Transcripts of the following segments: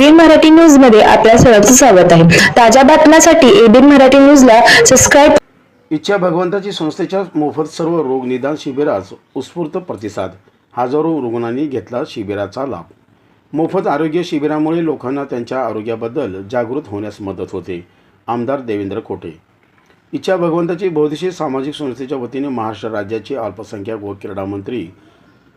ABN Marathi news मध्ये आपल्या सर्वांचं स्वागत आहे। ताज्या बातम्यांसाठी एबीएन मराठी न्यूजला सबस्क्राइब। इच्छा भगवंताची संस्थेच्या मोफत सर्व रोग निदान शिबिरास उत्स्फूर्त प्रतिसाद। हजारो रुग्णांनी घेतला शिबिराचा लाभ। मोफत आरोग्य शिबिरामुळे लोकांना त्यांच्या आरोग्याबद्दल जागृत होण्यास मदत होते। आमदार देवेंद्र कोटे। इच्छा भगवंताची बहुउद्देशीय सामाजिक संस्थेच्या वतीने महाराष्ट्र राज्याचे अल्पसंख्याक व क्रीडा मंत्री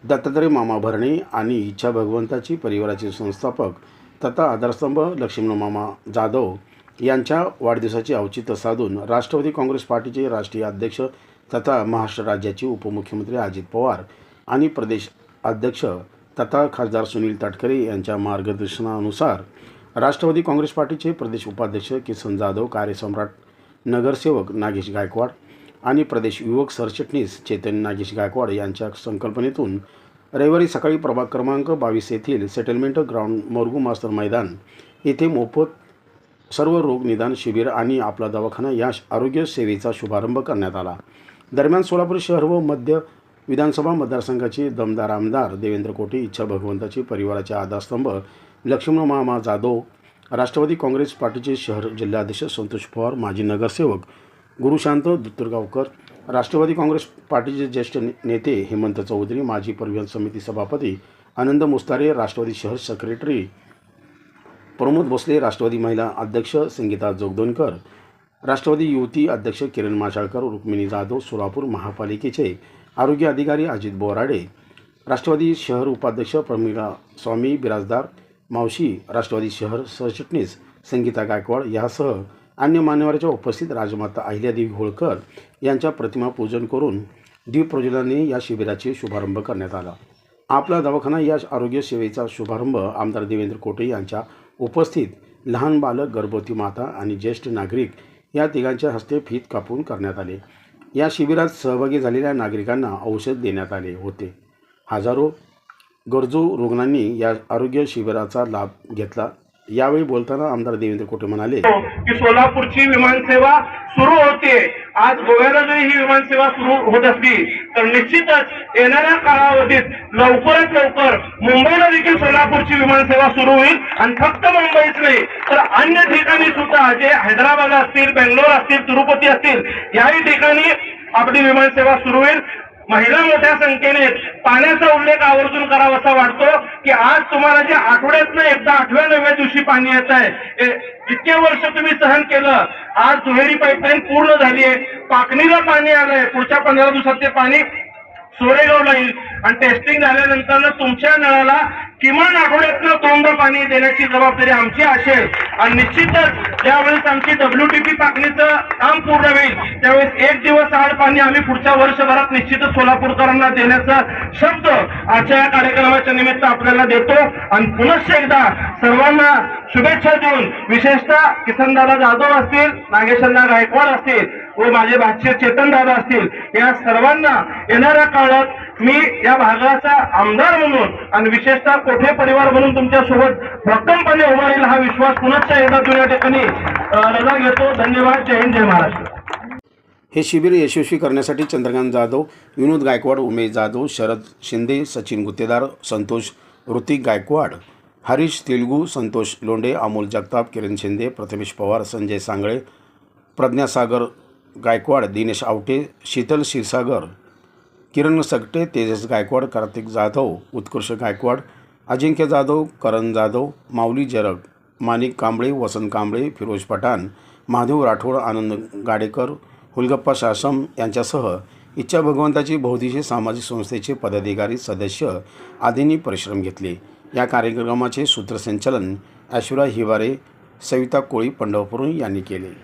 दत्तात्रय मामा भरणे आणि इच्छा भगवंताची परिवाराचे संस्थापक तथा आधारस्तंभ लक्ष्मण मामा जाधव यांच्या वाढदिवसाचे औचित्य साधून राष्ट्रवादी काँग्रेस पार्टीचे राष्ट्रीय अध्यक्ष तथा महाराष्ट्र राज्याचे उपमुख्यमंत्री अजित पवार आणि प्रदेश अध्यक्ष तथा खासदार सुनील तटकरे यांच्या मार्गदर्शनानुसार राष्ट्रवादी काँग्रेस पार्टीचे प्रदेश उपाध्यक्ष किसन जाधव, कार्यसम्राट नगरसेवक नागेश गायकवाड आणि प्रदेश युवक सरचिटणीस चैतन्य नागेश गायकवाड यांच्या संकल्पनेतून रविवारी सकाळी प्रभाग क्रमांक 22 येथील सेटलमेंट ग्राउंड मोरगू मास्तर मैदान येथे मोफत सर्व रोग निदान शिबिर आणि आपला दवाखाना या आरोग्य सेवेचा शुभारंभ करण्यात आला। दरम्यान सोलापूर शहर व मध्य विधानसभा मतदारसंघाचे दमदार आमदार देवेंद्र कोटे, इच्छा भगवंताची परिवाराचे आधारस्तंभ लक्ष्मण मामा जाधव, राष्ट्रवादी काँग्रेस पार्टीचे शहर जिल्हाध्यक्ष संतोष पवार, माजी नगरसेवक गुरुशांत दुत्तरगावकर, राष्ट्रवादी काँग्रेस पार्टीचे ज्येष्ठ नेते हेमंत चौधरी, माजी परिवहन समिती सभापती आनंद मुस्तारे, राष्ट्रवादी शहर सेक्रेटरी प्रमोद भोसले, राष्ट्रवादी महिला अध्यक्ष संगीता जोगदोनकर, राष्ट्रवादी युवती अध्यक्ष किरण माशाळकर, रुक्मिणी जाधव, सोलापूर महापालिकेचे आरोग्य अधिकारी अजित बोराडे, राष्ट्रवादी शहर उपाध्यक्ष प्रमिला स्वामी बिराजदार, मावशी, राष्ट्रवादी शहर सरचिटणीस संगीता गायकवाड यासह अन्य मान्यवरांच्या उपस्थित राजमाता अहिल्यादेवी होळकर यांच्या प्रतिमा पूजन करून दीपप्रज्वलनाने या शिबिराचे शुभारंभ करण्यात आला। आपला दवाखाना या आरोग्य सेवेचा शुभारंभ आमदार देवेंद्र कोटे यांच्या उपस्थित लहान बालक, गर्भवती माता आणि ज्येष्ठ नागरिक या तिघांच्या हस्ते फीत कापून करण्यात आले। या शिबिरात सहभागी झालेल्या नागरिकांना औषध देण्यात आले होते। हजारो गरजू रुग्णांनी या आरोग्य शिबिराचा लाभ घेतला। यावेळी बोलताना आमदार देवेंद्र कोटे म्हणाले की सोलापूरची विमानसेवा सुरू होते। आज गोव्याला जरी ही विमानसेवा सुरू होत असली तर निश्चितच येणाऱ्या कालावधीत लवकरात लवकर मुंबईला देखील सोलापूरची विमानसेवा सुरू होईल आणि फक्त मुंबईच नाही तर अन्य ठिकाणी सुद्धा जे हैदराबाद असतील, बेंगलोर असतील, तिरुपती असतील याही ठिकाणी आपली विमानसेवा सुरू होईल। महिला मोठ्या संख्येने पाण्याचा उल्लेख आवर्जून करावासा वाटतो की आज तुम्हाला जे आठवड्यातनं एकदा 8व्या 9व्या दिवशी पाणी येत आहे, इतके वर्ष तुम्ही सहन केलं, आज दुहेरी पाईपलाईन पूर्ण झाली आहे, पाकणीला पाणी आलंय, पुढच्या 15 दिवसात ते पाणी सोरेगावला येईल आणि टेस्टिंग झाल्यानंतर तुमच्या नळाला किमान आठवड्यातनं 2दा पाणी देण्याची जबाबदारी आमची असेल आणि निश्चितच ज्यावेळेस आमची WTP पाकणीचं काम पूर्ण होईल त्यावेळेस 1 दिवस आड पाणी आम्ही पुढच्या वर्षभरात निश्चितच सोलापूरकरांना देण्याचा शब्द आजच्या या कार्यक्रमाच्या निमित्त आपल्याला देतो आणि पुनश्च एकदा सर्वांना शुभेच्छा देऊन विशेषतः किसनदादा जाधव असतील, नागेशन्ना गायकवाड असतील व माझे भाचे चेतन दादा असतील या सर्वांना येणाऱ्या काळात मी या भागाचा आमदार म्हणून आणि विशेषतः कोठे परिवार म्हणून तुमच्या सोबत भक्कमपणे उभा राहील हा विश्वास पुनश्च एकदा या ठिकाणी रजा घेतो। धन्यवाद। जय हिंद, जय महाराष्ट्र। हे शिबिर यशस्वी करण्यासाठी चंद्रकांत जाधव, विनोद गायकवाड, उमेश जाधव, शरद शिंदे, सचिन गुत्तेदार, संतोष ऋतिक गायकवाड, हरीश तेलगू, संतोष लोंढे, अमोल जगताप, किरण शिंदे, प्रथमेश पवार, संजय सांगळे, प्रज्ञासागर गायकवाड, दिनेश आवटे, शीतल क्षीरसागर, किरण सकटे, तेजस गायकवाड, कार्तिक जाधव, उत्कर्ष गायकवाड, अजिंक्य जाधव, करण जाधव, माऊली जरग, माणिक कांबळे, वसंत कांबळे, फिरोज पठाण, महादेव राठोड, आनंद गाडेकर, हुलगप्पा शासम यांच्यासह इच्छा भगवंताची बहुउद्देशीय सामाजिक संस्थेचे पदाधिकारी, सदस्य आदींनी परिश्रम घेतले। या कार्यक्रमाचे सूत्रसंचालन ऐश्वर्या हिवारे, सविता कोळी, पंढरपूर यांनी केले।